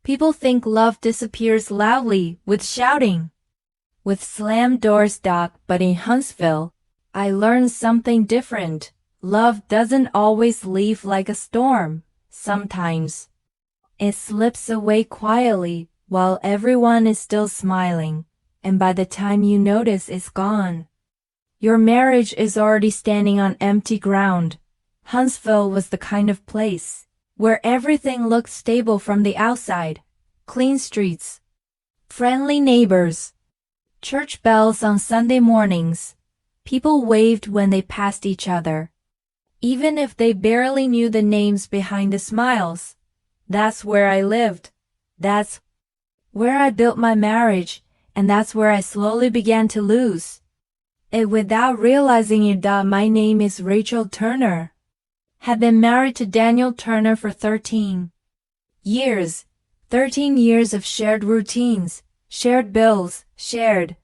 People think love disappears loudly with shouting, with slammed doors. But in Huntsville, I learned something different. Love doesn't always leave like a storm. Sometimes it slips away quietly while everyone is still smiling, and by the time you notice it's gone, your marriage is already standing on empty ground. Huntsville was the kind of place where everything looked stable from the outside. Clean streets, friendly neighbors, church bells on Sunday mornings. People waved when they passed each other, even if they barely knew the names behind the smiles. That's where I lived. That's where I built my marriage, and that's where I slowly began to lose it without realizing it. My name is Rachel Turner. Had been married to Daniel Turner for 13 years. 13 years of shared routines, shared bills, shared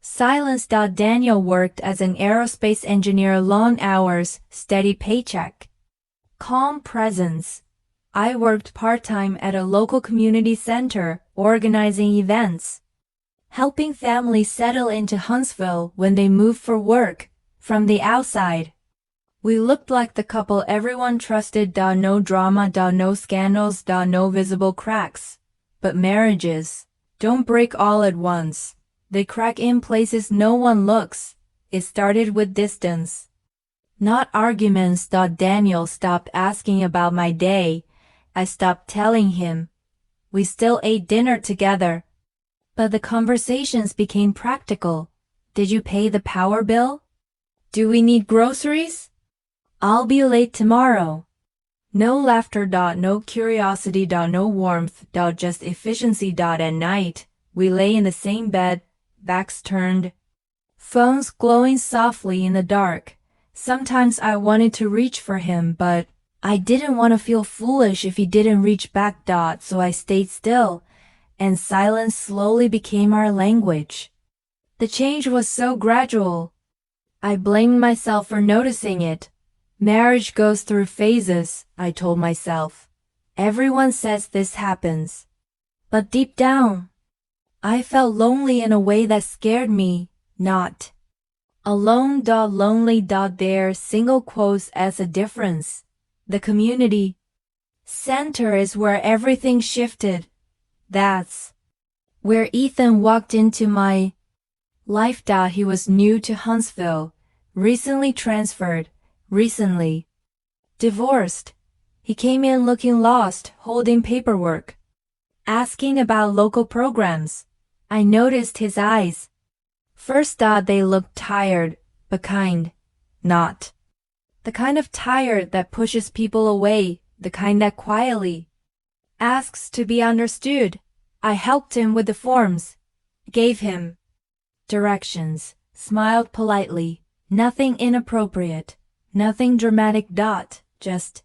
silence. Daniel worked as an aerospace engineer, long hours, steady paycheck, calm presence. I worked part-time at a local community center, organizing events, helping families settle into Huntsville when they moved for work. From the outside, we looked like the couple everyone trusted. No drama, no scandals, no visible cracks. But marriages don't break all at once. They crack in places no one looks. It started with distance, not arguments. Daniel stopped asking about my day. I stopped telling him. We still ate dinner together, but the conversations became practical. Did you pay the power bill? Do we need groceries? I'll be late tomorrow. No laughter. No curiosity. No warmth. Just efficiency. At night, we lay in the same bed, backs turned, phones glowing softly in the dark. Sometimes I wanted to reach for him, but I didn't want to feel foolish if he didn't reach back. So I stayed still, and silence slowly became our language. The change was so gradual. I blamed myself for noticing it. Marriage goes through phases, I told myself. Everyone says this happens. But deep down, I felt lonely in a way that scared me. Not alone. Lonely. There single quotes as a difference. The community center is where everything shifted. That's where Ethan walked into my life. He was new to Huntsville, recently transferred, recently divorced. He came in looking lost, holding paperwork, asking about local programs. I noticed his eyes. First they looked tired, but kind. Not the kind of tired that pushes people away, the kind that quietly asks to be understood. I helped him with the forms, gave him directions, smiled politely. Nothing inappropriate, nothing dramatic. Just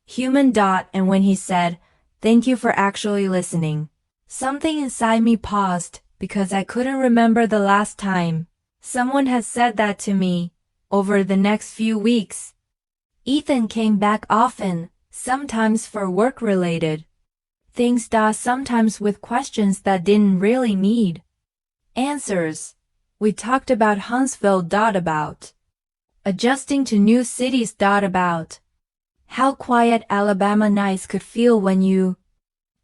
human. And when he said, "Thank you for actually listening," something inside me paused, because I couldn't remember the last time someone had said that to me. Over the next few weeks, Ethan came back often, sometimes for work-related things. Sometimes with questions that didn't really need answers. We talked about Huntsville. About adjusting to new cities. About how quiet Alabama nights could feel when you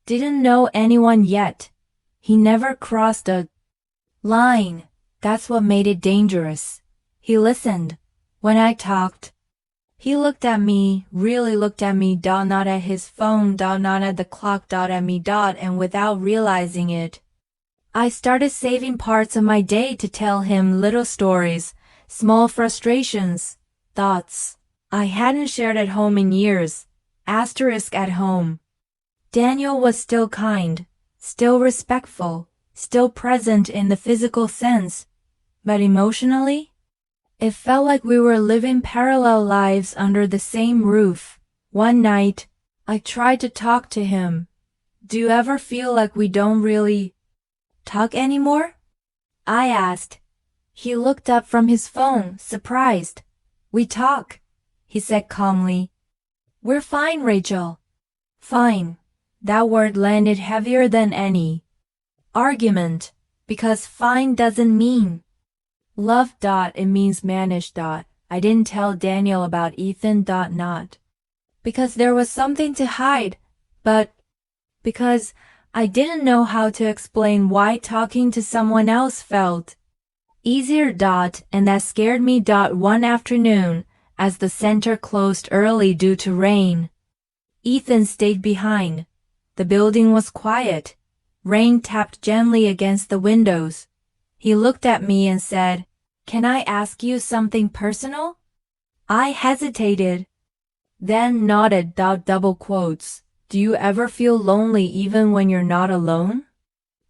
didn't know anyone yet. He never crossed a line. That's what made it dangerous. He listened. When I talked, he looked at me, really looked at me. Not at his phone. Not at the clock. At me. And without realizing it, I started saving parts of my day to tell him little stories, small frustrations, thoughts I hadn't shared at home in years. At home. Daniel was still kind, still respectful, still present in the physical sense. But emotionally, it felt like we were living parallel lives under the same roof. One night, I tried to talk to him. Do you ever feel like we don't really talk anymore? I asked. He looked up from his phone, surprised. We talk, he said calmly. We're fine, Rachel. Fine. That word landed heavier than any argument, because fine doesn't mean love. It means manage. I didn't tell Daniel about Ethan. Not because there was something to hide, but because I didn't know how to explain why talking to someone else felt easier. And that scared me. One afternoon, as the center closed early due to rain, Ethan stayed behind. The building was quiet. Rain tapped gently against the windows. He looked at me and said, "Can I ask you something personal?" I hesitated, then nodded. Double quotes. Do you ever feel lonely even when you're not alone?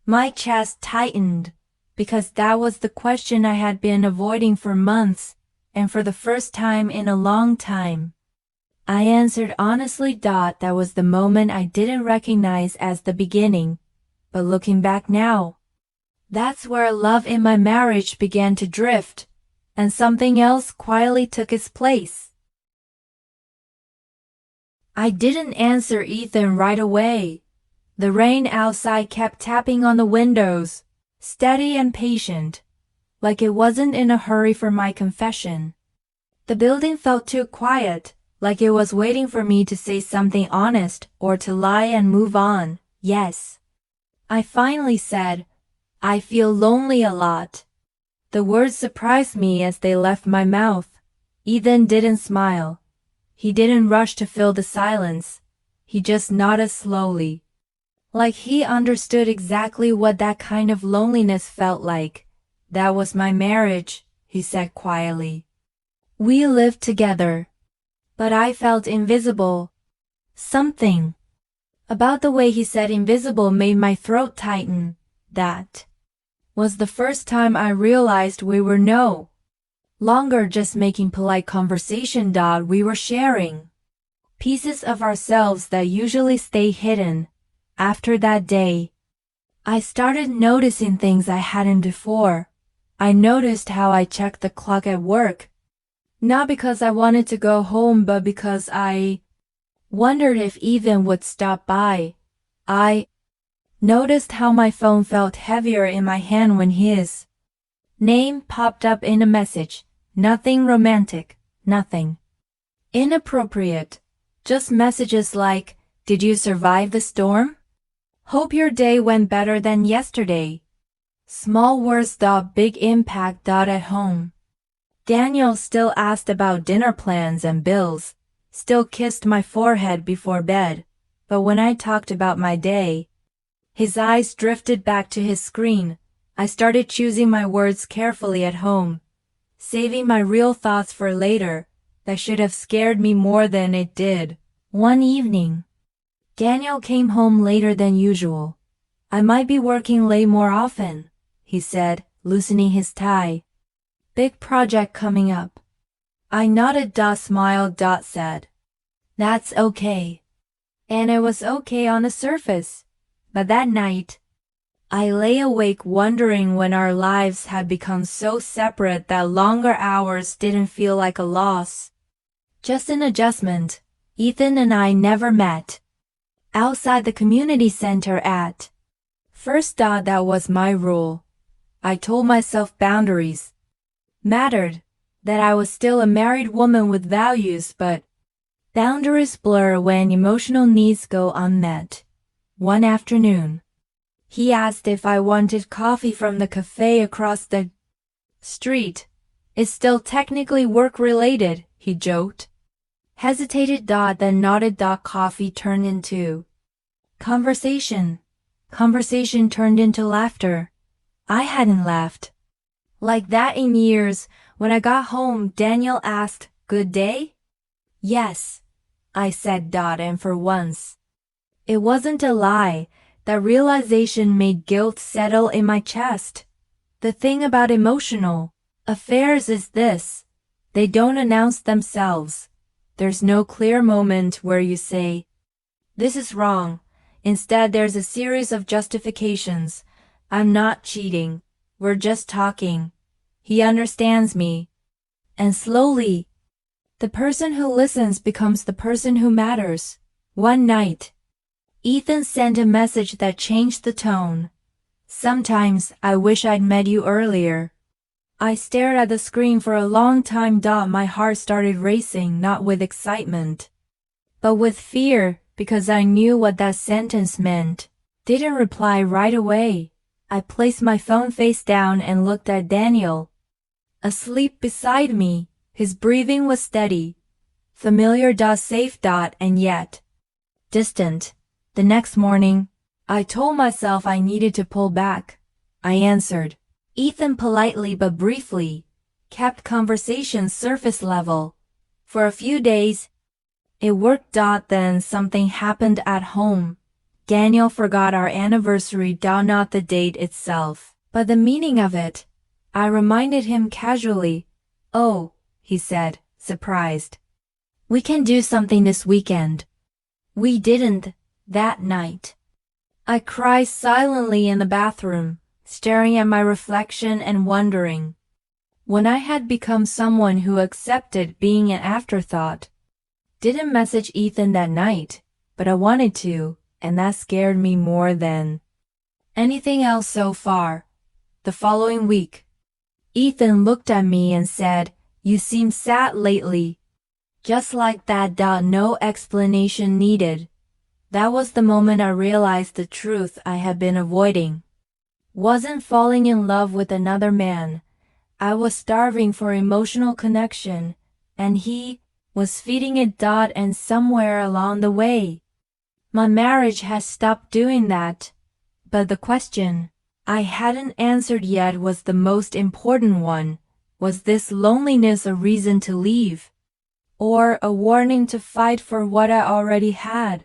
My chest tightened, because that was the question I had been avoiding for months, and for the first time in a long time, I answered honestly. That was the moment I didn't recognize as the beginning, but looking back now, that's where love in my marriage began to drift, and something else quietly took its place. I didn't answer Ethan right away. The rain outside kept tapping on the windows, steady and patient, like it wasn't in a hurry for my confession. The building felt too quiet, like it was waiting for me to say something honest or to lie and move on. Yes. I finally said, I feel lonely a lot. The words surprised me as they left my mouth. Ethan didn't smile. He didn't rush to fill the silence. He just nodded slowly, like he understood exactly what that kind of loneliness felt like. That was my marriage, he said quietly. We lived together, but I felt invisible. Something about the way he said invisible made my throat tighten. That was the first time I realized we were no longer just making polite conversation. We were sharing pieces of ourselves that usually stay hidden. After that day, I started noticing things I hadn't before. I noticed how I checked the clock at work, not because I wanted to go home, but because I wondered if Ethan would stop by. I noticed how my phone felt heavier in my hand when his name popped up in a message. Nothing romantic, nothing inappropriate, just messages like, "Did you survive the storm? Hope your day went better than yesterday." Small words. Big impact. At home, Daniel still asked about dinner plans and bills, still kissed my forehead before bed, but when I talked about my day, his eyes drifted back to his screen. I started choosing my words carefully at home, saving my real thoughts for later. That should have scared me more than it did. One evening, Daniel came home later than usual. I might be working late more often, he said, loosening his tie. Big project coming up. I nodded. Smiled. Said, that's okay. And it was okay on the surface. But that night, I lay awake wondering when our lives had become so separate that longer hours didn't feel like a loss, just an adjustment. Ethan and I never met outside the community center at first. That was my rule. I told myself boundaries mattered, that I was still a married woman with values, but boundaries blur when emotional needs go unmet. One afternoon, he asked if I wanted coffee from the cafe across the street. It's still technically work-related, he joked. Hesitated. Then nodded. Coffee turned into conversation. Conversation turned into laughter. I hadn't laughed like that in years. When I got home, Daniel asked, "Good day?" Yes, I said. And for once, it wasn't a lie. That realization made guilt settle in my chest. The thing about emotional affairs is this: they don't announce themselves. There's no clear moment where you say, "This is wrong." Instead, there's a series of justifications. I'm not cheating. We're just talking. He understands me. And slowly, the person who listens becomes the person who matters. One night, Ethan sent a message that changed the tone. Sometimes I wish I'd met you earlier. I stared at the screen for a long time. My heart started racing, not with excitement, but with fear, because I knew what that sentence meant. Didn't reply right away. I placed my phone face down and looked at Daniel. Asleep beside me, his breathing was steady, familiar. Safe. And yet distant. The next morning, I told myself I needed to pull back. I answered Ethan politely but briefly, kept conversation surface level. For a few days, it worked. Then something happened at home. Daniel forgot our anniversary. Not the date itself, but the meaning of it. I reminded him casually. Oh, he said, surprised. We can do something this weekend. We didn't, that night. I cried silently in the bathroom, staring at my reflection and wondering when I had become someone who accepted being an afterthought. Didn't message Ethan that night, but I wanted to, and that scared me more than anything else so far. The following week, Ethan looked at me and said, "You seem sad lately." Just like that. No explanation needed. That was the moment I realized the truth I had been avoiding. Wasn't falling in love with another man. I was starving for emotional connection, and he was feeding it. And somewhere along the way, my marriage had stopped doing that. But the question I hadn't answered yet was the most important one. Was this loneliness a reason to leave, or a warning to fight for what I already had?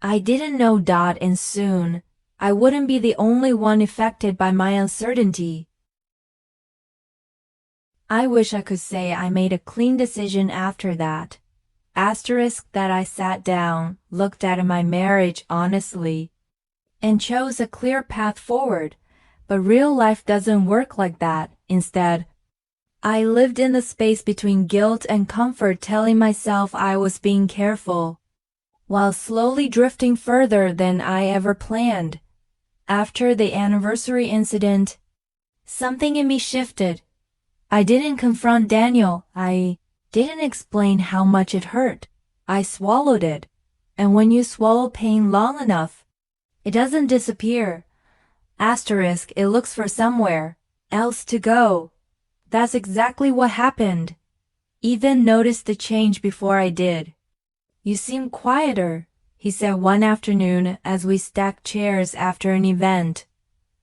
I didn't know. And soon, I wouldn't be the only one affected by my uncertainty. I wish I could say I made a clean decision after that. That I sat down, looked at my marriage honestly, and chose a clear path forward. But real life doesn't work like that. Instead, I lived in the space between guilt and comfort, telling myself I was being careful, while slowly drifting further than I ever planned. After the anniversary incident, something in me shifted. I didn't confront Daniel. I didn't explain how much it hurt. I swallowed it. And when you swallow pain long enough, it doesn't disappear. It looks for somewhere else to go. That's exactly what happened. Ethan noticed the change before I did. You seem quieter, he said one afternoon as we stacked chairs after an event.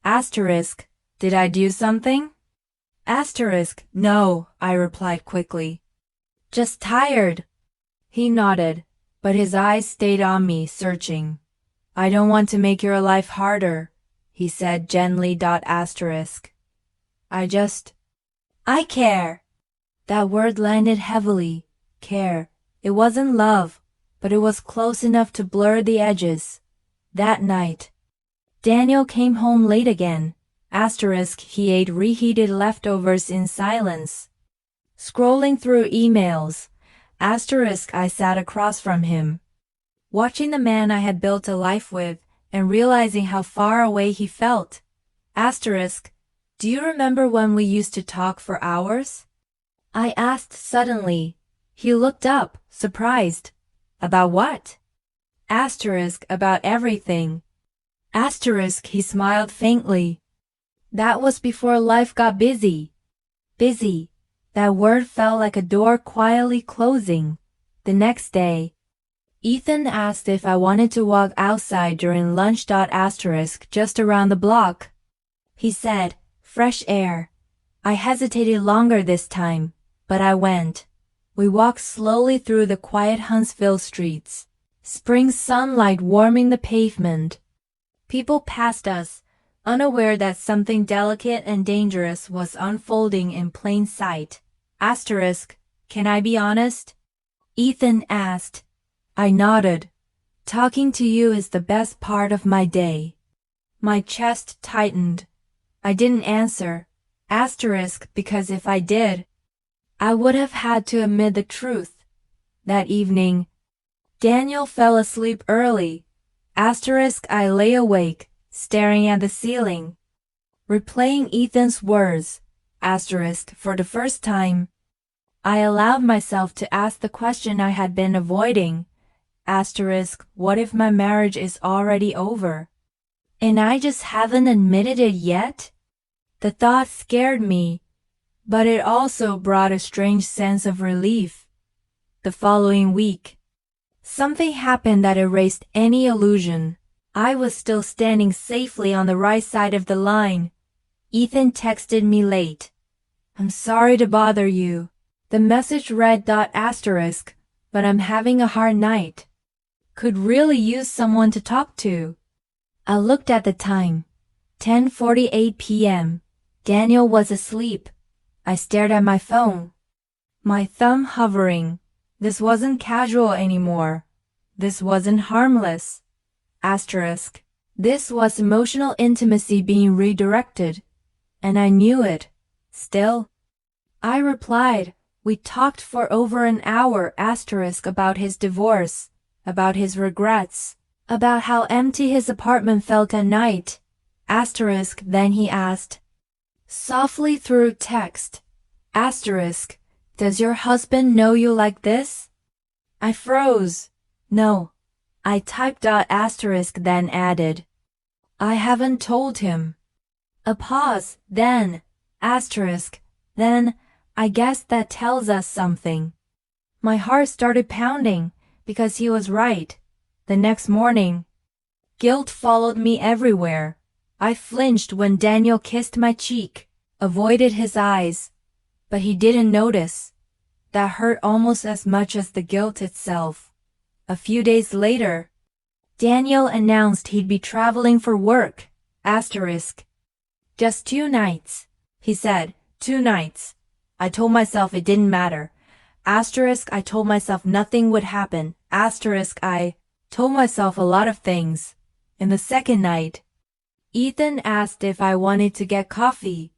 Did I do something? No, I replied quickly. Just tired. He nodded, but his eyes stayed on me, searching. I don't want to make your life harder, he said gently. I care. That word landed heavily. Care. It wasn't love, but it was close enough to blur the edges. That night, Daniel came home late again. He ate reheated leftovers in silence. Scrolling through emails. I sat across from him, watching the man I had built a life with, and realizing how far away he felt. Do you remember when we used to talk for hours? I asked suddenly. He looked up, surprised. About what? About everything. He smiled faintly. That was before life got busy. Busy. That word felt like a door quietly closing. The next day, Ethan asked if I wanted to walk outside during lunch. Just around the block. He said, fresh air. I hesitated longer this time, but I went. We walked slowly through the quiet Huntsville streets, spring sunlight warming the pavement. People passed us, unaware that something delicate and dangerous was unfolding in plain sight. Can I be honest? Ethan asked. I nodded. Talking to you is the best part of my day. My chest tightened. I didn't answer. Because if I did, I would have had to admit the truth. That evening, Daniel fell asleep early. Asterisk I lay awake, staring at the ceiling, replaying Ethan's words. Asterisk for the first time. I allowed myself to ask the question I had been avoiding. Asterisk, what if my marriage is already over? And I just haven't admitted it yet? The thought scared me, but it also brought a strange sense of relief. The following week, something happened that erased any illusion. I was still standing safely on the right side of the line. Ethan texted me late. I'm sorry to bother you. The message read ... asterisk, but I'm having a hard night. Could really use someone to talk to. I looked at the time. 10:48 p.m. Daniel was asleep. I stared at my phone. My thumb hovering. This wasn't casual anymore. This wasn't harmless. Asterisk. This was emotional intimacy being redirected. And I knew it. Still. I replied. We talked for over an hour. Asterisk about his divorce, about his regrets, about how empty his apartment felt at night. Asterisk then he asked, softly through text. Asterisk, does your husband know you like this? I froze. No. I typed ... asterisk then added. I haven't told him. A pause, then, asterisk, then, I guess that tells us something. My heart started pounding, because he was right. The next morning, guilt followed me everywhere. I flinched when Daniel kissed my cheek, avoided his eyes. But he didn't notice. That hurt almost as much as the guilt itself. A few days later, Daniel announced he'd be traveling for work. Asterisk. Just 2 nights. He said, 2 nights. I told myself it didn't matter. Asterisk I told myself nothing would happen. Asterisk I told myself a lot of things. In the second night, Ethan asked if I wanted to get coffee.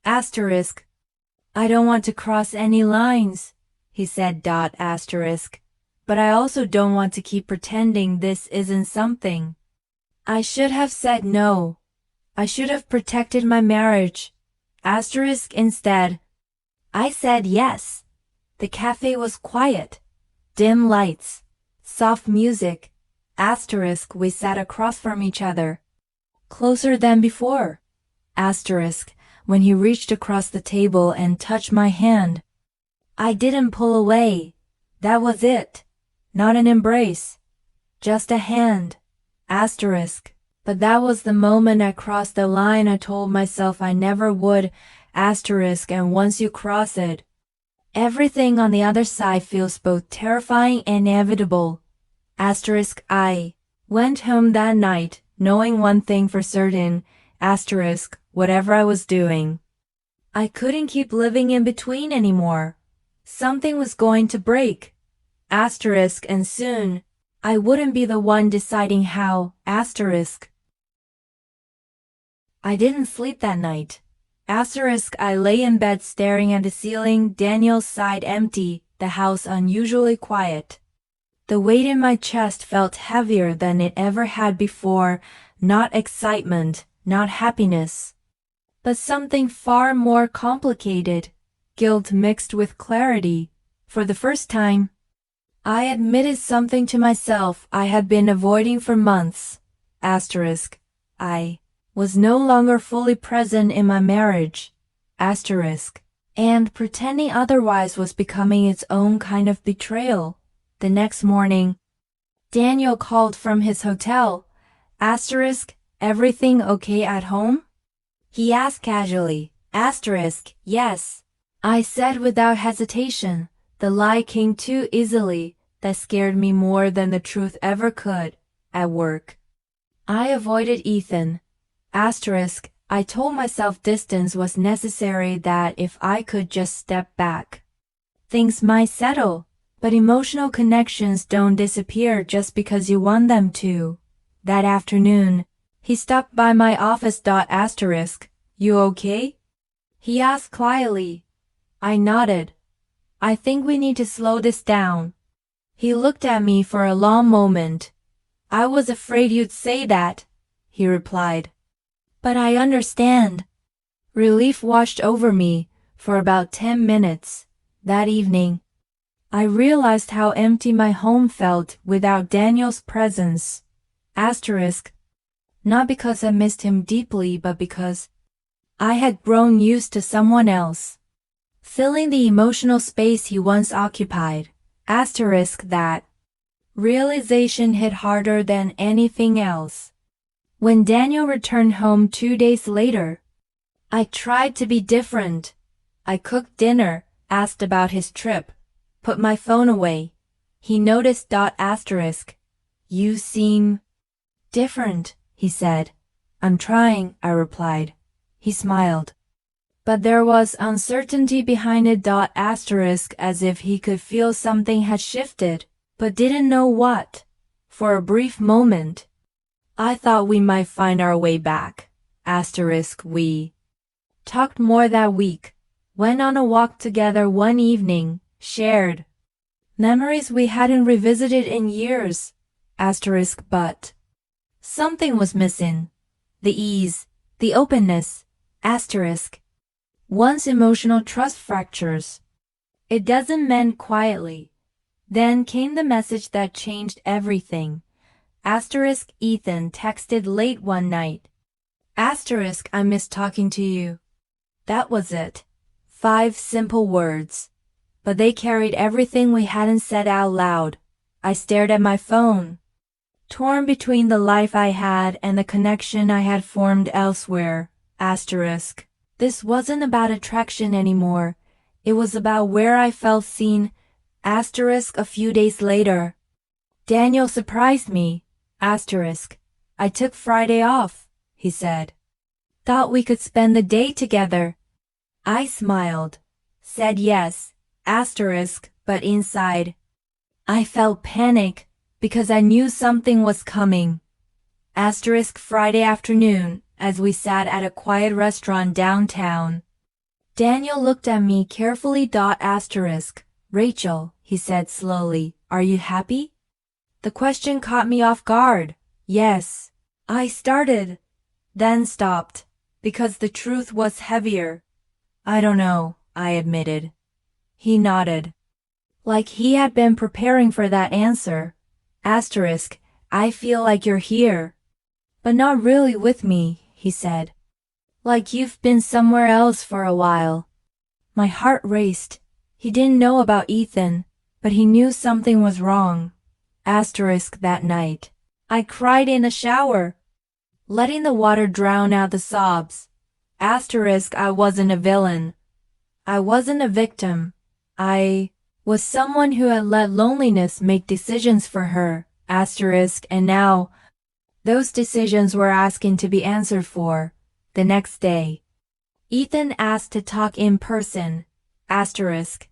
Asterisk. I don't want to cross any lines, he said. Asterisk. But I also don't want to keep pretending this isn't something. I should have said no. I should have protected my marriage. Asterisk instead. I said yes. The cafe was quiet. Dim lights. Soft music. Asterisk we sat across from each other. Closer than before. Asterisk when he reached across the table and touched my hand. I didn't pull away. That was it. Not an embrace. Just a hand. Asterisk. But that was the moment I crossed the line I told myself I never would. Asterisk and once you cross it, everything on the other side feels both terrifying and inevitable. Asterisk I went home that night, knowing one thing for certain. Asterisk whatever I was doing, I couldn't keep living in between anymore. Something was going to break. Asterisk and soon, I wouldn't be the one deciding how. Asterisk. I didn't sleep that night. Asterisk I lay in bed staring at the ceiling. Daniel's side empty, the house unusually quiet. The weight in my chest felt heavier than it ever had before. Not excitement, not happiness, but something far more complicated. Guilt mixed with clarity. For the first time, I admitted something to myself I had been avoiding for months. Asterisk. I was no longer fully present in my marriage. Asterisk. And pretending otherwise was becoming its own kind of betrayal. The next morning, Daniel called from his hotel. Asterisk. Everything okay at home? He asked casually. Asterisk. Yes. I said without hesitation. The lie came too easily. That scared me more than the truth ever could. At work, I avoided Ethan. Asterisk. I told myself distance was necessary, that if I could just step back, things might settle. But emotional connections don't disappear just because you want them to. That afternoon, he stopped by my office. Asterisk. You okay? He asked quietly. I nodded. I think we need to slow this down. He looked at me for a long moment. I was afraid you'd say that, he replied. But I understand. Relief washed over me for about 10 minutes. That evening, I realized how empty my home felt without Daniel's presence. Asterisk. Not because I missed him deeply, but because I had grown used to someone else filling the emotional space he once occupied. Asterisk. That realization hit harder than anything else. When Daniel returned home 2 days later, I tried to be different. I cooked dinner, asked about his trip, put my phone away. He noticed. Asterisk. You seem different, he said. I'm trying, I replied. He smiled. But there was uncertainty behind it. Asterisk, as if he could feel something had shifted, but didn't know what. For a brief moment, I thought we might find our way back. Asterisk. We talked more that week, went on a walk together one evening, shared memories we hadn't revisited in years. Asterisk. But something was missing. The ease, the openness. Asterisk. Once emotional trust fractures, it doesn't mend quietly. Then came the message that changed everything. Asterisk. Ethan texted late one night. Asterisk. I miss talking to you. That was it. 5 simple words. But they carried everything we hadn't said out loud. I stared at my phone, torn between the life I had and the connection I had formed elsewhere. Asterisk. This wasn't about attraction anymore. It was about where I felt seen. Asterisk. A few days later, Daniel surprised me. Asterisk. I took Friday off, he said. Thought we could spend the day together. I smiled, said yes. Asterisk. But inside, I felt panic because I knew something was coming. Asterisk. Friday afternoon, as we sat at a quiet restaurant downtown, Daniel looked at me carefully. Asterisk. Rachel, he said slowly, are you happy? The question caught me off guard. Yes, I started, then stopped, because the truth was heavier. I don't know, I admitted. He nodded, like he had been preparing for that answer. Asterisk. I feel like you're here, but not really with me, he said. Like you've been somewhere else for a while. My heart raced. He didn't know about Ethan, but he knew something was wrong. Asterisk. That night, I cried in the shower, letting the water drown out the sobs. Asterisk. I wasn't a villain. I wasn't a victim. I was someone who had let loneliness make decisions for her. Asterisk. And now, those decisions were asking to be answered for. The next day, Ethan asked to talk in person. Asterisk.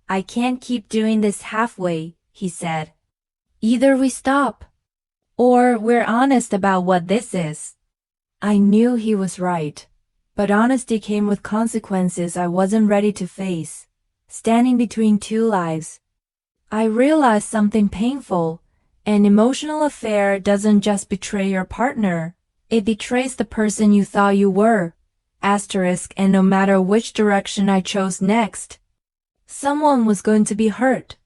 I can't keep doing this halfway, he said. Either we stop, or we're honest about what this is. I knew he was right, but honesty came with consequences I wasn't ready to face. Standing between two lives, I realized something painful. An emotional affair doesn't just betray your partner, it betrays the person you thought you were. Asterisk. And no matter which direction I chose next, someone was going to be hurt.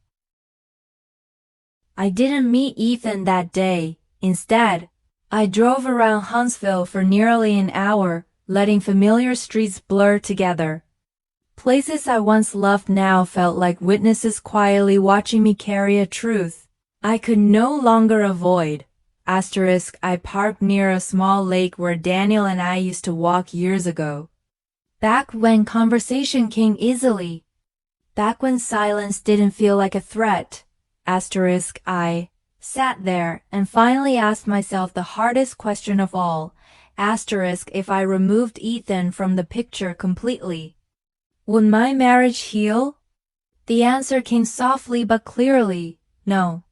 I didn't meet Ethan that day. Instead, I drove around Huntsville for nearly an hour, letting familiar streets blur together. Places I once loved now felt like witnesses quietly watching me carry a truth I could no longer avoid. Asterisk. I parked near a small lake where Daniel and I used to walk years ago. Back when conversation came easily. Back when silence didn't feel like a threat. Asterisk. I sat there and finally asked myself the hardest question of all. Asterisk. If I removed Ethan from the picture completely, would my marriage heal? The answer came softly but clearly. No.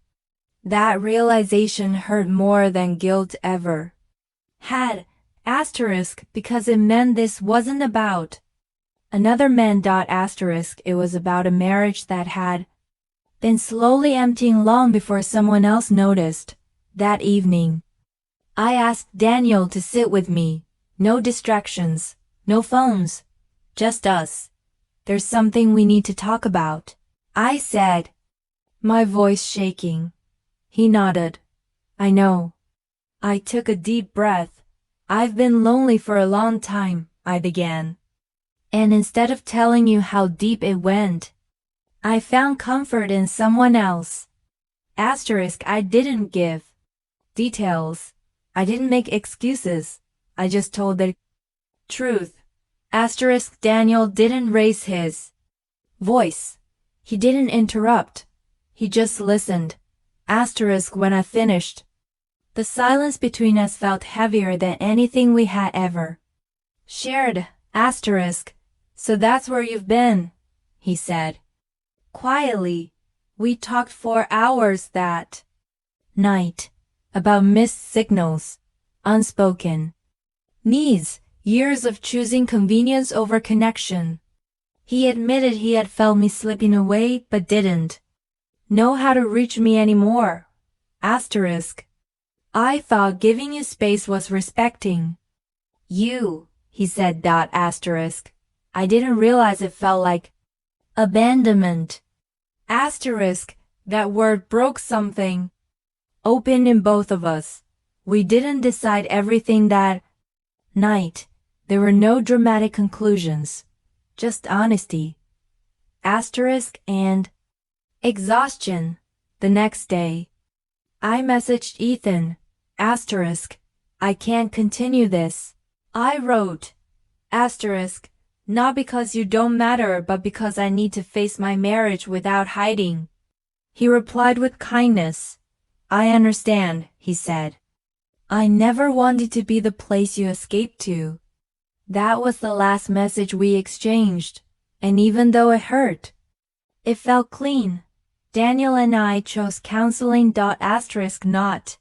That realization hurt more than guilt ever had. Asterisk. Because it meant this wasn't about another man. Asterisk. It was about a marriage that had been slowly emptying long before someone else noticed. That evening, I asked Daniel to sit with me. No distractions, no phones, just us. There's something we need to talk about, I said, my voice shaking. He nodded. I know. I took a deep breath. I've been lonely for a long time, I began. And instead of telling you how deep it went, I found comfort in someone else. I didn't give details. I didn't make excuses. I just told the truth. Daniel didn't raise his voice. He didn't interrupt. He just listened. When I finished, the silence between us felt heavier than anything we had ever shared. So that's where you've been, he said. Quietly, we talked for hours that night about missed signals, unspoken needs, years of choosing convenience over connection. He admitted he had felt me slipping away but didn't know how to reach me anymore. I thought giving you space was respecting you, he said. I didn't realize it felt like abandonment. That word broke something open in both of us. We didn't decide everything that night. There were no dramatic conclusions, just honesty. And exhaustion. The next day, I messaged Ethan. I can't continue this. I wrote. Not because you don't matter, but because I need to face my marriage without hiding. He replied with kindness. I understand, he said. I never wanted to be the place you escaped to. That was the last message we exchanged, and even though it hurt, it felt clean. Daniel and I chose counseling. Not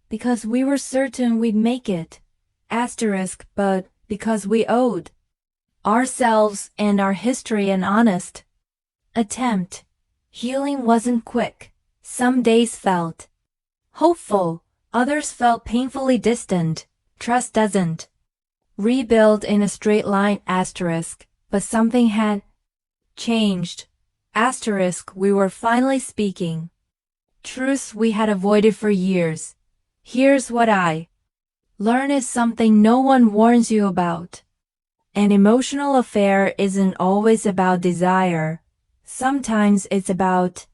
because we were certain we'd make it, but because we owed ourselves and our history an honest attempt. Healing wasn't quick. Some days felt hopeful, others felt painfully distant. Trust doesn't rebuild in a straight line, but something had changed. We were finally speaking truths we had avoided for years. Here's what I learned is something no one warns you about. An emotional affair isn't always about desire. Sometimes it's about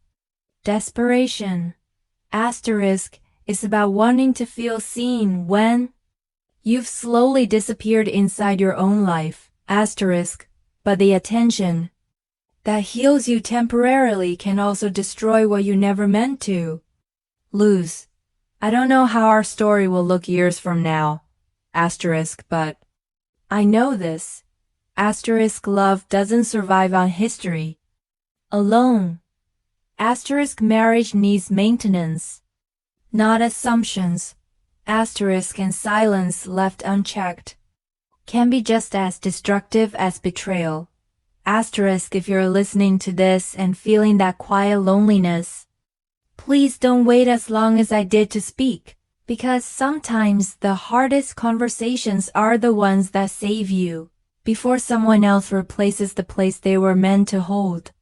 desperation. It's about wanting to feel seen when you've slowly disappeared inside your own life. But the attention that heals you temporarily can also destroy what you never meant to lose. I don't know how our story will look years from now, but I know this. Love doesn't survive on history alone. Marriage needs maintenance, not assumptions. And silence left unchecked can be just as destructive as betrayal. If you're listening to this and feeling that quiet loneliness, please don't wait as long as I did to speak, because sometimes the hardest conversations are the ones that save you before someone else replaces the place they were meant to hold.